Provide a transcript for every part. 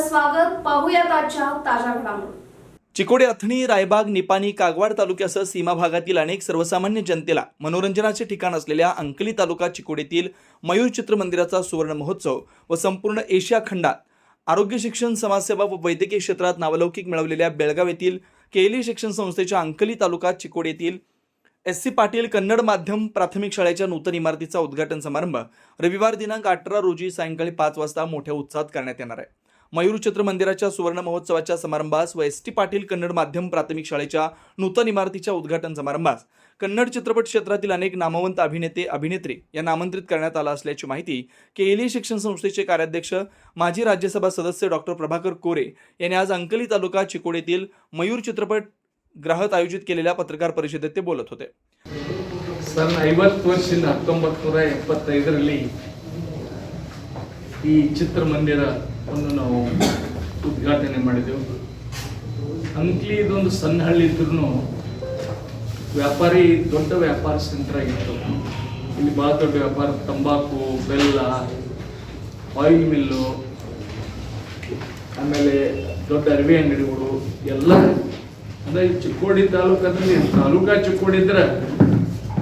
आपलं स्वागत. पाहूयात आजच्या ताज्या घडामोडी. चिकोडी, अथणी, रायबाग, निपाणी, कागवाड तालुक्यासह सीमा भागातील अनेक सर्वसामान्य जनतेला मनोरंजनाचे ठिकाण असलेल्या अंकली तालुका चिकोडीतील मयूर चित्रमंदिराचा सुवर्ण महोत्सव व संपूर्ण एशिया खंडात आरोग्य शिक्षण, समाजसेवा व वैद्यकीय क्षेत्रात नावलौकिक मिळवलेल्या बेळगाव येथील केएलई शिक्षण संस्थेच्या अंकली तालुका चिकोडी येथील SC पाटील कन्नड माध्यम प्राथमिक शाळेच्या नूतन इमारतीचा उद्घाटन समारंभ रविवार दिनांक 18 रोजी सायंकाळी 5 वाजता मोठ्या उत्साहात करण्यात येणार आहे. मयूर चित्रमंदिराच्या सुवर्ण महोत्सवाच्या समारंभास व ST पाटील कन्नड माध्यम प्राथमिक शाळेच्या नूतन इमारतीच्या उद्घाटन समारंभास कन्नड चित्रपट क्षेत्रातील अनेक नामवंत अभिनेते अभिनेत्री यांना आमंत्रित करण्यात आलं असल्याची माहिती केएलई शिक्षण संस्थेचे कार्याध्यक्ष माजी राज्यसभा सदस्य डॉक्टर प्रभाकर कोरे यांनी आज अंकली तालुका चिकोडीतील मयूर चित्रपट ग्राहक आयोजित केलेल्या पत्रकार परिषदेत ते बोलत होते. सन 50 ವರ್ಷದಿಂದ 1975ರಲ್ಲಿ ಈ ಚಿತ್ರಮಂದಿರವನ್ನು ನಾವು ಉದ್ಘಾಟನೆ ಮಾಡಿದೆವು. ಅಂಕ್ಲಿ ಇದೊಂದು ಸಣ್ಣ ಹಳ್ಳಿ ಇದ್ರೂ ವ್ಯಾಪಾರಿ ದೊಡ್ಡ ವ್ಯಾಪಾರ ಸೆಂಟರ್ ಆಗಿತ್ತು. ಇಲ್ಲಿ ಭಾಳ ದೊಡ್ಡ ವ್ಯಾಪಾರ, ತಂಬಾಕು, ಬೆಲ್ಲ, ಆಯಿಲ್ ಮಿಲ್ಲು, ಆಮೇಲೆ ದೊಡ್ಡ ಅರಿವೆ ಅಂಗಡಿಗಳು ಎಲ್ಲ. ಅಂದರೆ ಚಿಕ್ಕೋಡಿ ತಾಲೂಕದಲ್ಲಿ ತಾಲೂಕಾ ಚಿಕ್ಕೋಡಿ ಇದ್ರೆ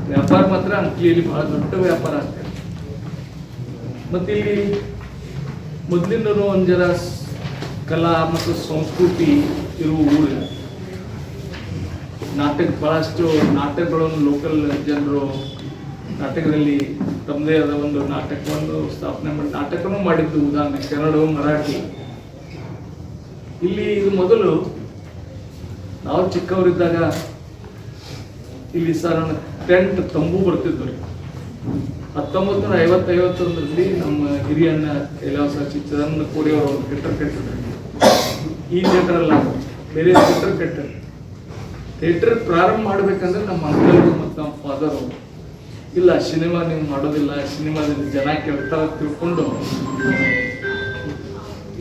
ವ್ಯಾಪಾರ ಮಾತ್ರ ಅಂಕ್ಲಿಯಲ್ಲಿ ಬಹಳ ದೊಡ್ಡ ವ್ಯಾಪಾರ ಆಗ್ತದೆ. ಮತ್ತು ಇಲ್ಲಿ ಮೊದಲಿಂದನೂ ಒಂದು ಜರ ಕಲಾ ಮತ್ತು ಸಂಸ್ಕೃತಿ ಇರುವ ಊರು. ಬಹಳಷ್ಟು ನಾಟಕಗಳನ್ನು ಲೋಕಲ್ ಜನರು ನಾಟಕದಲ್ಲಿ ತಮ್ಮದೇ ಆದ ಒಂದು ನಾಟಕವನ್ನು ಸ್ಥಾಪನೆ ಮಾಡಿ ನಾಟಕನೂ ಮಾಡಿದ್ದು. ಉದಾಹರಣೆ ಕನ್ನಡ, ಮರಾಠಿ. ಇಲ್ಲಿ ಇದು ಮೊದಲು ನಾವು ಚಿಕ್ಕವರಿದ್ದಾಗ ಇಲ್ಲಿ ಸರ್ ಟೆಂಟ್ ತಂಬು ಬರ್ತಿದ್ವು ರೀ. 1951ರಲ್ಲಿ ನಮ್ಮ ಹಿರಿಯಣ್ಣ ಕೈಲಾಸ ಚಿದಾನಂದ ಕೋಡಿ ಅವರು ಒಂದು ಥಿಯೇಟರ್ ಕಟ್ಟಿದ್ರು. ಈ ಥಿಯೇಟರ್ ಅಲ್ಲ, ಬೇರೆ ಥಿಯೇಟರ್ ಕಟ್ಟಿದ್ರು. ಥಿಯೇಟರ್ ಪ್ರಾರಂಭ ಮಾಡ್ಬೇಕಂದ್ರೆ ನಮ್ಮ ಅಂಕಲ್ ಮತ್ತು ನಮ್ಮ ಫಾದರು ಇಲ್ಲ, ಸಿನಿಮಾ ನೀವು ಮಾಡೋದಿಲ್ಲ, ಸಿನಿಮಾದಲ್ಲಿ ಜನ ಕೇಳ್ತಾ ತಿಳ್ಕೊಂಡು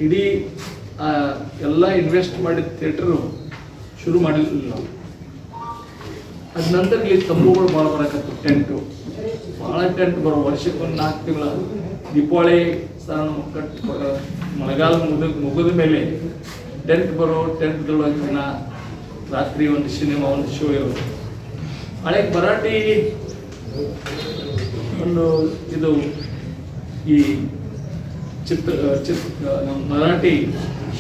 ಇಡೀ ಎಲ್ಲ ಇನ್ವೆಸ್ಟ್ ಮಾಡಿದ ಥಿಯೇಟರು ಶುರು ಮಾಡಿರಲಿಲ್ಲ ನಾವು. ಅದ ನಂತರ ಇಲ್ಲಿ ತಂಬುಗಳು ಭಾಳ ಬರಕತ್ತು, ಟೆಂಟು ಭಾಳ ಟೆಂಟ್ ಬರೋ. ವರ್ಷಕ್ಕೊಂದು 4 ತಿಂಗಳ ದೀಪಾವಳಿ ಸಣ್ಣ ಮಳೆಗಾಲ ಮುಗಿದ ಮೇಲೆ ಟೆಂಟ್ ಬರೋ. ಟೆಂಟ್ದೊಳಗೆ ದಿನ ರಾತ್ರಿ ಒಂದು ಸಿನಿಮಾ, ಒಂದು ಶೋ ಇರೋದು. ಹಳೆ ಮರಾಠಿ ಒಂದು ಇದು ಈ ನಮ್ಮ ಮರಾಠಿ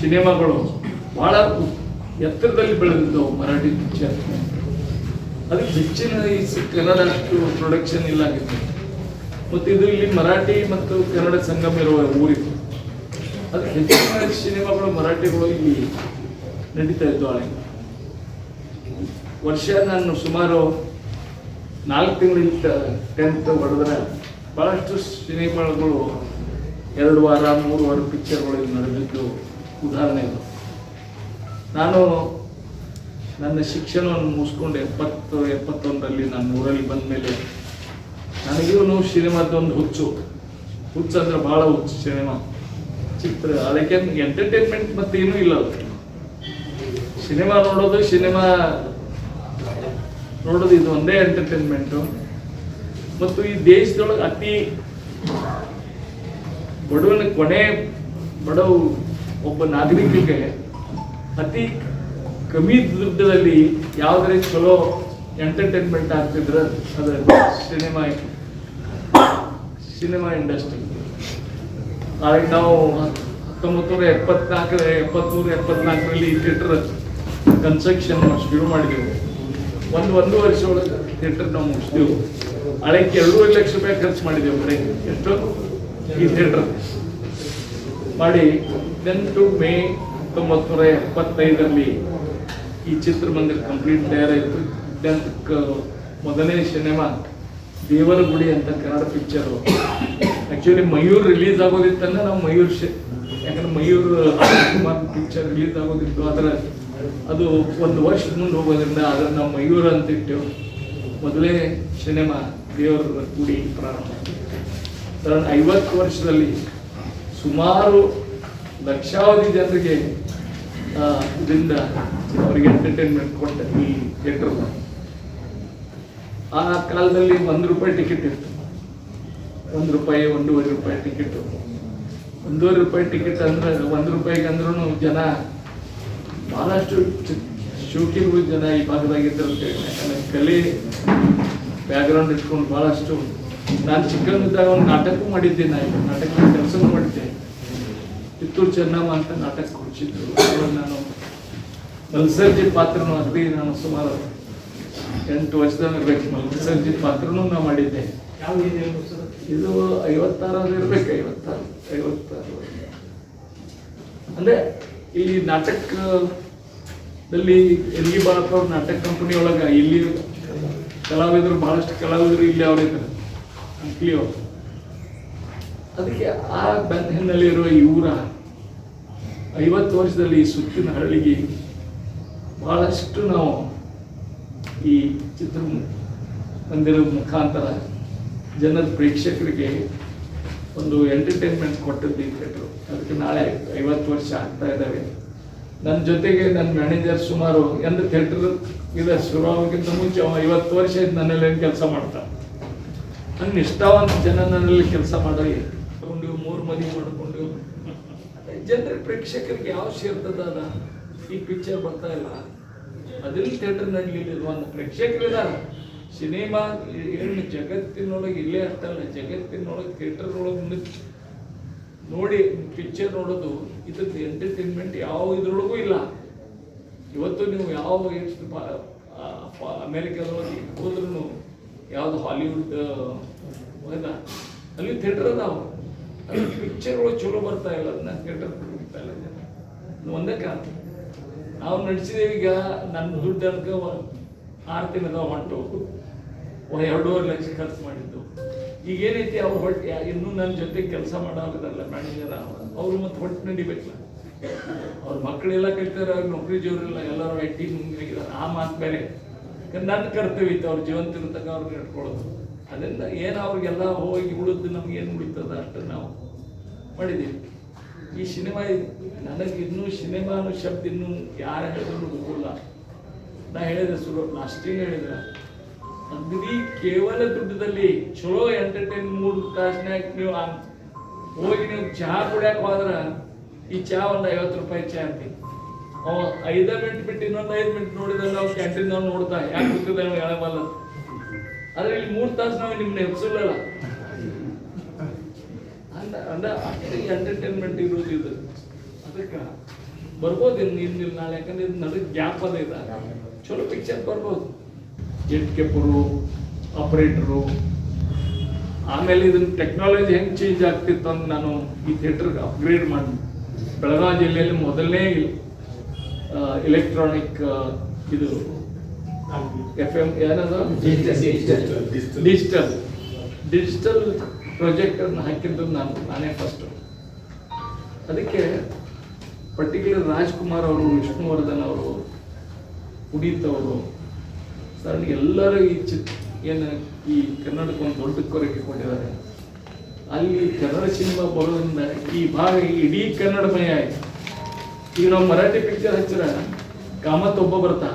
ಸಿನಿಮಾಗಳು ಭಾಳ ಎತ್ತರದಲ್ಲಿ ಬೆಳೆದಿದ್ದವು. ಮರಾಠಿ ಪಿಕ್ಚರ್ ಅದಕ್ಕೆ ಹೆಚ್ಚಿನ ಕನ್ನಡ ಅಷ್ಟು ಪ್ರೊಡಕ್ಷನ್ ಇಲ್ಲ ಆಗಿತ್ತು. ಮತ್ತು ಇದು ಇಲ್ಲಿ ಮರಾಠಿ ಮತ್ತು ಕನ್ನಡ ಸಂಗಮ ಇರುವ ಊರಿತ್ತು. ಅದಕ್ಕೆ ಹೆಚ್ಚಿನ ಸಿನಿಮಾಗಳು ಮರಾಠಿಗಳು ಇಲ್ಲಿ ನಡೀತಾ ಇದ್ದು. ಹಳೆ ವರ್ಷ ನಾನು ಸುಮಾರು 4 ತಿಂಗಳಿಂದ ಟೆಂತ್ ಹೊಡೆದ್ರೆ ಭಾಳಷ್ಟು ಸಿನಿಮಾಗಳು 2 ವಾರ 3 ವಾರ ಪಿಕ್ಚರ್ಗಳು ಇಲ್ಲಿ ನಡೆದಿದ್ದು ಉದಾಹರಣೆ ಇದು. ನಾನು ನನ್ನ ಶಿಕ್ಷಣವನ್ನು ಮುಗಿಸ್ಕೊಂಡು 70-71ರಲ್ಲಿ ನಾನು ಊರಲ್ಲಿ ಬಂದ ಮೇಲೆ ನನಗೂ ಸಿನಿಮಾದೊಂದು ಹುಚ್ಚು ಅಂದ್ರೆ ಭಾಳ ಹುಚ್ಚು. ಸಿನಿಮಾ ಚಿತ್ರ ಅದಕ್ಕೆ ಎಂಟರ್ಟೈನ್ಮೆಂಟ್ ಮತ್ತು ಏನೂ ಇಲ್ಲ. ಸಿನಿಮಾ ನೋಡೋದು ಇದು ಒಂದೇ ಎಂಟರ್ಟೈನ್ಮೆಂಟು. ಮತ್ತು ಈ ದೇಶದೊಳಗೆ ಅತಿ ಬಡವ ಒಬ್ಬ ನಾಗರಿಕರಿಗೆ ಅತಿ ಕಮ್ಮಿ ದುಡ್ಡದಲ್ಲಿ ಯಾವುದೇ ಚಲೋ ಎಂಟರ್ಟೈನ್ಮೆಂಟ್ ಆಗ್ತಿದ್ರೆ ಅದು ಸಿನಿಮಾ ಇಂಡಸ್ಟ್ರಿ. ಆಗ ನಾವು 1974ರಲ್ಲಿ ಈ ಥಿಯೇಟರ್ ಕನ್ಸ್ಟ್ರಕ್ಷನ್ ಶುರು ಮಾಡಿದೆವು. ಒಂದು ವರ್ಷ ಒಳಗೆ ಥಿಯೇಟರ್ ನಾವು ಮುಗಿಸಿದೆವು. ಹಳೆಗೆ 2.5 ಲಕ್ಷ ರೂಪಾಯಿ ಖರ್ಚು ಮಾಡಿದೆವು. ಬರೀ ಎಷ್ಟು ಈ ಥಿಯೇಟರ್ ಮಾಡಿ 10 ಮೇ 1975ರಲ್ಲಿ ಈ ಚಿತ್ರಮಂದಿರ ಕಂಪ್ಲೀಟ್ ತಯಾರಾಯಿತು. 10ಕ್ಕೆ ಮೊದಲನೇ ಸಿನಿಮಾ ದೇವರ ಗುಡಿ ಅಂತ Kannada picture. Actually Mayur release ಆಗೋದಿತ್ತಂದ್ರೆ ನಾವು ಯಾಕಂದ್ರೆ ಮಯೂರ್ ಪಿಕ್ಚರ್ ರಿಲೀಸ್ ಆಗೋದಿತ್ತು. ಆದರೆ ಅದು 1 ವರ್ಷ ಮುಂದೆ ಹೋಗೋದ್ರಿಂದ ಅದನ್ನು ನಾವು ಮಯೂರ್ ಅಂತ ಇಟ್ಟೆವು. ಮೊದಲೇ ಸಿನಿಮಾ ದೇವರ ಗುಡಿ ಪ್ರಾರಂಭ. 50 ವರ್ಷದಲ್ಲಿ ಸುಮಾರು ಲಕ್ಷಾವಧಿ ಜನರಿಗೆ ಇದರಿಂದ ಅವರಿಗೆ ಎಂಟರ್ಟೈನ್ಮೆಂಟ್ ಕೊಟ್ಟ ಈ ಥಿಯೇಟರ್. ಆ ಕಾಲದಲ್ಲಿ ₹1 ಟಿಕೆಟ್ ಇತ್ತು. ₹1, ₹1.5 ಟಿಕೆಟು. ₹1.5 ಟಿಕೆಟ್ ಅಂದ್ರೆ ₹1 ಅಂದ್ರೂ ಜನ ಬಹಳಷ್ಟು ಶೋಕಿಗಳು ಜನ ಈ ಭಾಗದಾಗಿದ್ದರು ಅಂತ ಹೇಳಿ. ಯಾಕಂದ್ರೆ ಕಲೆ ಬ್ಯಾಕ್ಗ್ರೌಂಡ್ ಇಟ್ಕೊಂಡು ಬಹಳಷ್ಟು. ನಾನು ಚಿಕ್ಕವನಿದ್ದಾಗ ಒಂದು ನಾಟಕ ಮಾಡಿದ್ದೆ, ನಾಟಕ ಕೆಲಸ ಮಾಡಿದ್ದೆ. ಕಿತ್ತೂರು ಚೆನ್ನಮ್ಮ ಅಂತ ನಾಟಕ ಕೊಡಿಸಿದ್ರು. ನಾನು ಮಲ್ಸರ್ಜಿ ಪಾತ್ರನೂ ಅಗದಿ ನಾನು ಸುಮಾರು 8 ವರ್ಷದಾಗ ಇರ್ಬೇಕು. ಮಲ್ಸರ್ಜಿ ಪಾತ್ರನೂ ನಾವು ಮಾಡಿದ್ದೆ. ಇದು 56 ಇರ್ಬೇಕು, 56 ಅಂದ್ರೆ ಈ ನಾಟಕದಲ್ಲಿ ಎಲ್ಲಿ ಬಾಳಪ್ಪ ಅವ್ರ ನಾಟಕ ಕಂಪನಿ ಒಳಗ ಇಲ್ಲಿ ಕಲಾವಿದರು ಬಹಳಷ್ಟು ಕಲಾವಿದರು ಇಲ್ಲಿ ಅವರಿದ್ದಾರೆ ಅಂಕ್ಲಿ ಅವರು. ಅದಕ್ಕೆ ಆ ಹಿನ್ನೆಲೆ ಇರುವ ಇವರ 50 ವರ್ಷದಲ್ಲಿ ಈ ಸುತ್ತಿನ ಹಳ್ಳಿಗೆ ಬಹಳಷ್ಟು ನಾವು ಈ ಚಿತ್ರ ಮಂದಿರದ ಮುಖಾಂತರ ಜನರ ಪ್ರೇಕ್ಷಕರಿಗೆ ಒಂದು ಎಂಟರ್ಟೈನ್ಮೆಂಟ್ ಕೊಟ್ಟದ್ದು ಈ ಥಿಯೇಟ್ರು. ಅದಕ್ಕೆ ನಾಳೆ 50 ವರ್ಷ ಆಗ್ತಾ ಇದ್ದಾವೆ. ನನ್ನ ಜೊತೆಗೆ ನನ್ನ ಮ್ಯಾನೇಜರ್ ಸುಮಾರು ಎಂದು ಥಿಯೇಟರ್ ಇದು ಶುರುವಾಗೋಕ್ಕಿಂತ ಮುಂಚೆ 50 ವರ್ಷ ನನ್ನಲ್ಲಿ ಕೆಲಸ ಮಾಡ್ತಾರೆ. ನನ್ನ ನಿಷ್ಠಾವಂತ ಜನ ನನ್ನಲ್ಲಿ ಕೆಲಸ ಮಾಡಿ 3 ಮದುವೆ ಮಾಡಿಕೊಂಡು ಜನರ ಪ್ರೇಕ್ಷಕರಿಗೆ ಯಾವ ಸೇರ್ತದ ಈ ಪಿಕ್ಚರ್ ಬರ್ತಾ ಇಲ್ಲ. ಅದ್ರಲ್ಲಿ ಥಿಯೇಟರ್ ನಡಲಿಲ್ಲ. ಒಂದು ಪ್ರೇಕ್ಷಕರಿದ್ದಾರೆ. ಸಿನಿಮಾ ಏನು ಜಗತ್ತಿನೊಳಗೆ ಇಲ್ಲೇ ಅಷ್ಟಲ್ಲ, ಜಗತ್ತಿನೊಳಗೆ ಥಿಯೇಟರ್ ಒಳಗೆ ನೋಡಿ ಪಿಕ್ಚರ್ ನೋಡೋದು ಇದ್ರದ್ದು ಎಂಟರ್ಟೈನ್ಮೆಂಟ್ ಯಾವ ಇದ್ರೊಳಗೂ ಇಲ್ಲ. ಇವತ್ತು ನೀವು ಯಾವ ಅಮೇರಿಕಾದೊಳಗೆ ಹೋದ್ರೂ ಯಾವುದು ಹಾಲಿವುಡ್ ಅಲ್ಲಿ ಥಿಯೇಟರ್ ಅದಾವ, ಅಲ್ಲಿ ಪಿಕ್ಚರ್ಗಳು ಚಲೋ ಬರ್ತಾ ಇಲ್ಲ. ಅದನ್ನ ಥಿಯೇಟರ್ ಬರ್ತಾ ಇಲ್ಲ ಜನ. ಒಂದೇ ಕಾರಣ ನಾವು ನಡೆಸಿದೇವೆ. ಈಗ ನನ್ನ ದುಡ್ಡು ಅನ್ಕ 6 ತಿಂಗಳದ ಹೊಂಟು 2.5 ಲಕ್ಷ ಖರ್ಚು ಮಾಡಿದ್ದು. ಈಗ ಏನೈತಿ ಅವ್ರು ಹೊಟ್ಟೆ ಇನ್ನೂ ನನ್ನ ಜೊತೆ ಕೆಲಸ ಮಾಡೋದಲ್ಲ ಮ್ಯಾನೇಜರ್ ಅವರು ಮತ್ತೆ ಹೊಟ್ಟೆ ನಡಿಬೇಕಲ್ಲ. ಅವ್ರ ಮಕ್ಕಳೆಲ್ಲ ಕಲಿತಾರೆ, ಅವ್ರ ನೌಕರಿ ಜೋರಿಲ್ಲ, ಎಲ್ಲರೂ IT ಮುಂಗಿದ್ದಾರೆ. ಆ ಮಾತು ಬೇರೆ. ನನ್ನ ಕರ್ತವ್ಯ ಇತ್ತು ಅವ್ರ ಜೀವಂತ ಇರತಕ್ಕ ಅವ್ರಿಗೆ ಇಟ್ಕೊಳ್ಳೋದು. ಅದರಿಂದ ಏನು ಅವ್ರಿಗೆಲ್ಲ ಹೋಗಿ ಉಳಿದು ನಮ್ಗೇನು ಉಳಿತದ ಅಷ್ಟು ನಾವು ಮಾಡಿದ್ದೀವಿ. ಈ ಸಿನಿಮಾ ನನಗೆ ಇನ್ನೂ ಸಿನಿಮಾ ಅನ್ನೋ ಶಬ್ದ ಇನ್ನೂ ಯಾರು ಹೇಳಿದ್ರು ಹೋಗಲ್ಲ. ನಾ ಹೇಳಿದೆ ಲಾಸ್ಟಿಗೆ ಹೇಳಿದ್ರೆ ಅಗ್ದಿ ಕೇವಲ ದುಡ್ಡದಲ್ಲಿ ಚಲೋ ಎಂಟರ್ಟೈನ್ 3 ತಾಸಿನಾಗ ನೀವು ಹೋಗಿ ನೀವು ಚಹಾ ಕುಡಿಯಕ್ಕೆ ಹೋದ್ರೆ ಈ ಚಹಾ ಒಂದು ₹50 ಚಹಾ ಅಂತೀವಿ. ಅವ 5 ಮಿನಿಟ್ ಬಿಟ್ಟು ಇನ್ನೊಂದು 5 ಮಿನಿಟ್ ನೋಡಿದ್ರೆ ನಾವು ಕ್ಯಾಂಟೀನ್ ನಾವು ನೋಡ್ತಾ ಯಾಕೆ ಗೊತ್ತಿದೆ ನಾವು ಹೇಳಬಲ್ಲ. ಆದ್ರೆ ಇಲ್ಲಿ 3 ತಾಸು ನಾವು ನಿಮ್ಮನ್ನ ಎಬ್ಸಲ್ಲ. ಅಂದ್ರೆ ಅಷ್ಟು ಎಂಟರ್ಟೈನ್ಮೆಂಟ್ ಇರೋದು ಇದು. ಅದಕ್ಕೆ ಬರ್ಬೋದು ಇನ್ನು ನಾಳೆ. ಯಾಕಂದ್ರೆ ಇದು ನಡುವೆ ಗ್ಯಾಪ್ ಅದ ಇದೆ. ಚಲೋ ಪಿಕ್ಚರ್ ಬರ್ಬೋದು. ಗೇಟ್ಕೀಪರು, ಆಪರೇಟರು, ಆಮೇಲೆ ಇದನ್ನ ಟೆಕ್ನಾಲಜಿ ಹೆಂಗೆ ಚೇಂಜ್ ಆಗ್ತಿತ್ತು ಅಂತ ನಾನು ಈ ಥಿಯೇಟರ್ಗೆ ಅಪ್ಗ್ರೇಡ್ ಮಾಡಿ ಬೆಳಗಾವಿ ಜಿಲ್ಲೆಯಲ್ಲಿ ಮೊದಲನೇ ಎಲೆಕ್ಟ್ರಾನಿಕ್ ಇದು FM ಏನದ ಡಿಜಿಟಲ್ ಪ್ರೊಜೆಕ್ಟರ್ನ ಹಾಕಿದ್ದು ನಾನೇ ಫಸ್ಟು. ಅದಕ್ಕೆ ಪರ್ಟಿಕ್ಯುಲರ್ ರಾಜ್ಕುಮಾರ್ ಅವರು, ವಿಷ್ಣುವರ್ಧನ್ ಅವರು, ಪುನೀತ್ ಅವರು ಸರ್ ಎಲ್ಲರೂ ಈ ಏನು ಈ ಕನ್ನಡಕ್ಕೆ ಒಂದು ದೊಡ್ಡ ಕೊರತೆ ಕೊಟ್ಟಿದ್ದಾರೆ. ಅಲ್ಲಿ ಕನ್ನಡ ಸಿನಿಮಾ ಬರೋದ್ರಿಂದ ಈ ಭಾಗ ಇಡೀ ಕನ್ನಡಮಯ ಆಯ್ತು. ಈಗ ನಾವು ಮರಾಠಿ ಪಿಕ್ಚರ್ ಹಚ್ಚಿರ ಕಾಮತ್ ಒಬ್ಬ ಬರ್ತಾ,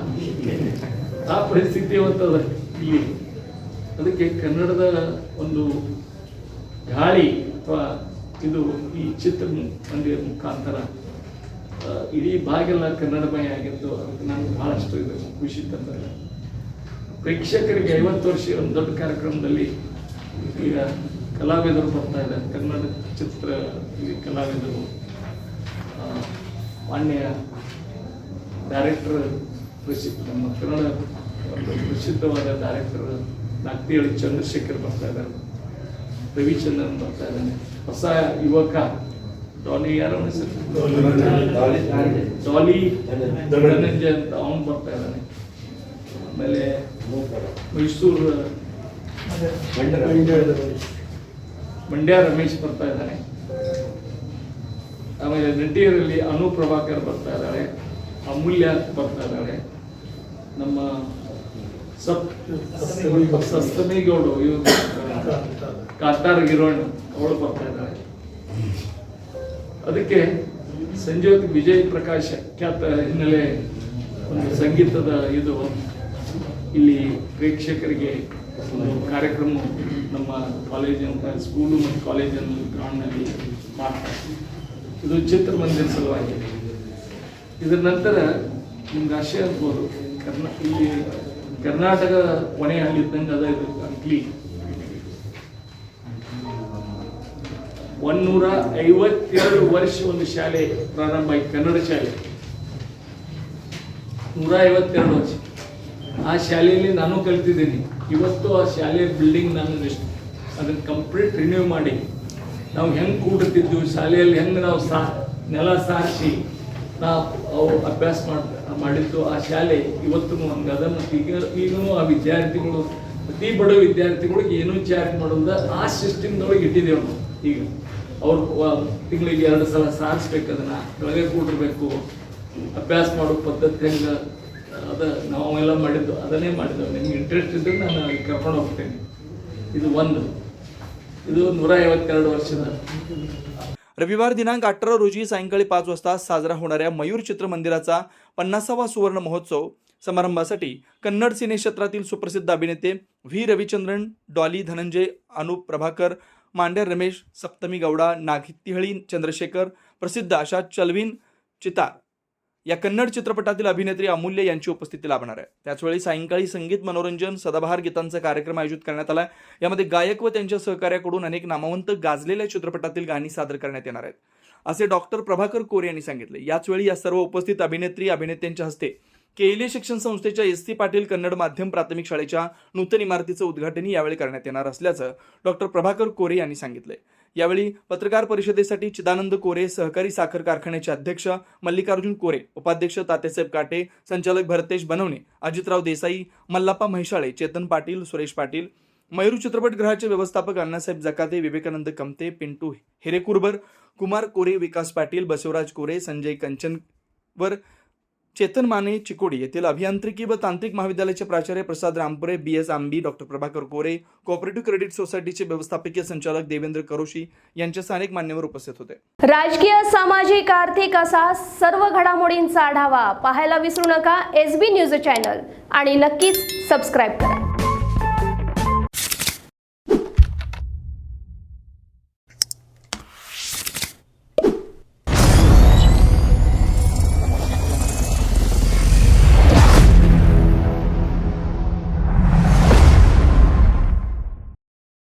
ಆ ಪರಿಸ್ಥಿತಿ ಇವತ್ತದ ಇಲ್ಲಿ. ಅದಕ್ಕೆ ಕನ್ನಡದ ಒಂದು ಗಾಳಿ ಅಥವಾ ಇದು ಈ ಚಿತ್ರ ಮಂದಿರ ಮುಖಾಂತರ ಇಡೀ ಭಾಗೆಲ್ಲ ಕನ್ನಡಮಯ ಆಗಿತ್ತು. ಅದಕ್ಕೆ ನನಗೆ ಬಹಳಷ್ಟು ಇದು ಖುಷಿ ತಂದರೆ ಪ್ರೇಕ್ಷಕರಿಗೆ 50 ವರ್ಷ ಒಂದು ದೊಡ್ಡ ಕಾರ್ಯಕ್ರಮದಲ್ಲಿ ಈಗ ಕಲಾವಿದರು ಬರ್ತಾ ಇದ್ದಾರೆ. ಕನ್ನಡ ಚಿತ್ರ ಕಲಾವಿದರು, ಮಾನ್ಯ ಡೈರೆಕ್ಟರ್, ನಮ್ಮ ಕನ್ನಡ ಒಂದು ಪ್ರಸಿದ್ಧವಾದ ಡೈರೆಕ್ಟರ್ ನಾಗ್ತಿಹಳ್ಳಿ ಚಂದ್ರಶೇಖರ್ ಬರ್ತಾ ಇದ್ದಾರೆ, ರವಿಚಂದ್ರನ್ ಬರ್ತಾ ಇದ್ದಾನೆ, ಹೊಸ ಯುವಕ ಡಾಲಿ ಯಾರ ಡಾಲಿ ಧನಂಜಯ ಅಂತ ಅವನು ಬರ್ತಾ ಇದ್ದಾನೆ. ಆಮೇಲೆ ಮೈಸೂರು ಮಂಡ್ಯ ರಮೇಶ್ ಬರ್ತಾ ಇದ್ದಾನೆ. ಆಮೇಲೆ ನಟಿಯರಲ್ಲಿ ಅನು ಪ್ರಭಾಕರ್ ಬರ್ತಾ ಇದ್ದಾಳೆ, ಅಮೂಲ್ಯ ಬರ್ತಾ ಇದ್ದಾಳೆ, ನಮ್ಮ ಸಸ್ತಮೇಗೌಡು ಇವರು ಕಾತಾರ ಹೀರೋಯಿನ್ ಅವಳು ಬರ್ತಾ ಇದ್ದಾಳೆ. ಅದಕ್ಕೆ ಸಂಜೋತ್ ವಿಜಯ್ ಪ್ರಕಾಶ್ ಖ್ಯಾತ ಹಿನ್ನೆಲೆ ಒಂದು ಸಂಗೀತದ ಇದು ಇಲ್ಲಿ ಪ್ರೇಕ್ಷಕರಿಗೆ ಒಂದು ಕಾರ್ಯಕ್ರಮ ನಮ್ಮ ಕಾಲೇಜಿನ ಸ್ಕೂಲು ಮತ್ತು ಕಾಲೇಜಿನ ಗ್ರೌಂಡ್ನಲ್ಲಿ ಮಾಡ್ತಾರೆ. ಇದು ಚಿತ್ರಮಂದಿರ ಸಲುವಾಗಿ. ಇದರ ನಂತರ ನಿಮ್ಗೆ ಆಶಯ ಅನ್ಬೋದು, ಇಲ್ಲಿ ಕರ್ನಾಟಕ ಕೊನೆ ಹಳ್ಳಿ ಇದ್ದಂಗೆ ಅದ ಇದು ಅಂಕ್ಲಿ. 152 ವರ್ಷ ಒಂದು ಶಾಲೆ ಪ್ರಾರಂಭ ಆಯ್ತು, ಕನ್ನಡ ಶಾಲೆ 152 ವರ್ಷ. ಆ ಶಾಲೆಯಲ್ಲಿ ನಾನು ಕಲ್ತಿದ್ದೀನಿ. ಇವತ್ತು ಆ ಶಾಲೆಯ ಬಿಲ್ಡಿಂಗ್ ನಾನು ಅದನ್ನು ಕಂಪ್ಲೀಟ್ ರಿನ್ಯೂ ಮಾಡಿ ನಾವು ಹೆಂಗೆ ಕೂಡುತ್ತಿದ್ವಿ ಶಾಲೆಯಲ್ಲಿ, ಹೆಂಗೆ ನಾವು ನೆಲ ಸಾರಿಸಿ ನಾವು ಅಭ್ಯಾಸ ಮಾಡಿದ್ದು ಆ ಶಾಲೆ ಇವತ್ತು ಹಂಗದ. ಮತ್ತು ಈಗಲೂ ಆ ವಿದ್ಯಾರ್ಥಿಗಳು, ಅತಿ ಬಡ ವಿದ್ಯಾರ್ಥಿಗಳಿಗೆ ಏನೂ ಚಾರ್ಜ್ ಮಾಡೋದ ಆ ಸಿಸ್ಟಮ್ದೊಳಗೆ ಇಟ್ಟಿದ್ದೇವೆ ನಾವು. ಈಗ ಅವ್ರು ತಿಂಗಳಿಗೆ 2 ಸಲ ಸಾರಿಸ್ಬೇಕು, ಅದನ್ನು ಕೆಳಗೆ ಕೂಡಿರ್ಬೇಕು, ಅಭ್ಯಾಸ ಮಾಡೋ ಪದ್ಧತಿ ಹೆಂಗೆ ಅದ ನಾವೆಲ್ಲ ಮಾಡಿದ್ದು ಅದನ್ನೇ ಮಾಡಿದ್ದೆವು. ನಿಮ್ಗೆ ಇಂಟ್ರೆಸ್ಟ್ ಇದ್ದರೆ ನಾನು ಅಲ್ಲಿ ಕರ್ಕೊಂಡು ಹೋಗ್ತೇನೆ. ಇದು 152 ವರ್ಷದ. रविवार दिनांक 18 रोजी सायंकाळी 5 वाजता साजरा होणाऱ्या मयूर चित्रमंदिराचा 50वा सुवर्ण महोत्सव समारंभासाठी कन्नड सिनेक्षेत्रातील सुप्रसिद्ध अभिनेते व्ही रविचंद्रन, डॉली धनंजय, अनुप प्रभाकर, मांड्या रमेश, सप्तमी गौडा, नागित्तिहळी चंद्रशेखर, प्रसिद्ध अशा चलविन चितार या कन्नड चित्रपटातील अभिनेत्री अमूल्य यांची उपस्थिती लाभणार आहे. त्याचवेळी सायंकाळी संगीत, मनोरंजन, सदाबहार गीतांचा कार्यक्रम आयोजित करण्यात आला. यामध्ये गायक व त्यांच्या सहकार्याकडून अनेक नामवंत गाजलेल्या चित्रपटातील गाणी सादर करण्यात येणार आहेत, असे डॉक्टर प्रभाकर कोरे यांनी सांगितले. याचवेळी या सर्व उपस्थित अभिनेत्री अभिनेत्यांच्या हस्ते केएलए शिक्षण संस्थेच्या एस.सी. पाटील कन्नड माध्यम प्राथमिक शाळेच्या नूतन इमारतीचं उद्घाटनही यावेळी करण्यात येणार असल्याचं डॉक्टर प्रभाकर कोरे यांनी सांगितले. यावेळी पत्रकार परिषदेसाठी चिदानंद कोरे, सहकारी साखर कारखान्याचे अध्यक्ष मल्लिकार्जुन कोरे, उपाध्यक्ष तात्यासाहेब काटे, संचालक भरतेश बनवणे, अजितराव देसाई, मल्लाप्पा म्हैसाळे, चेतन पाटील, सुरेश पाटील, मयूर चित्रपटगृहाचे व्यवस्थापक अण्णासाहेब जकाते, विवेकानंद कमते, पिंटू हिरेकुर्बर, कुमार कोरे, विकास पाटील, बसवराज कोरे, संजय कंचनवर, चेतन माने चिकोडी येथील अभियांत्रिकी व तांत्रिक महाविद्यालयाचे प्राचार्य प्रसाद रामपुरे, बी.एस. आंबी, डॉक्टर प्रभाकर कोरे, कोऑपरेटिव्ह क्रेडिट सोसायटीचे व्यवस्थापकीय संचालक देवेंद्र करोशी यांच्यासह अनेक मान्यवर उपस्थित होते. राजकीय, सामाजिक, आर्थिक असा सर्व घडामोडींचा आढावा पाहायला विसरू नका SB न्यूज चॅनल आणि नक्कीच सबस्क्राईब करा.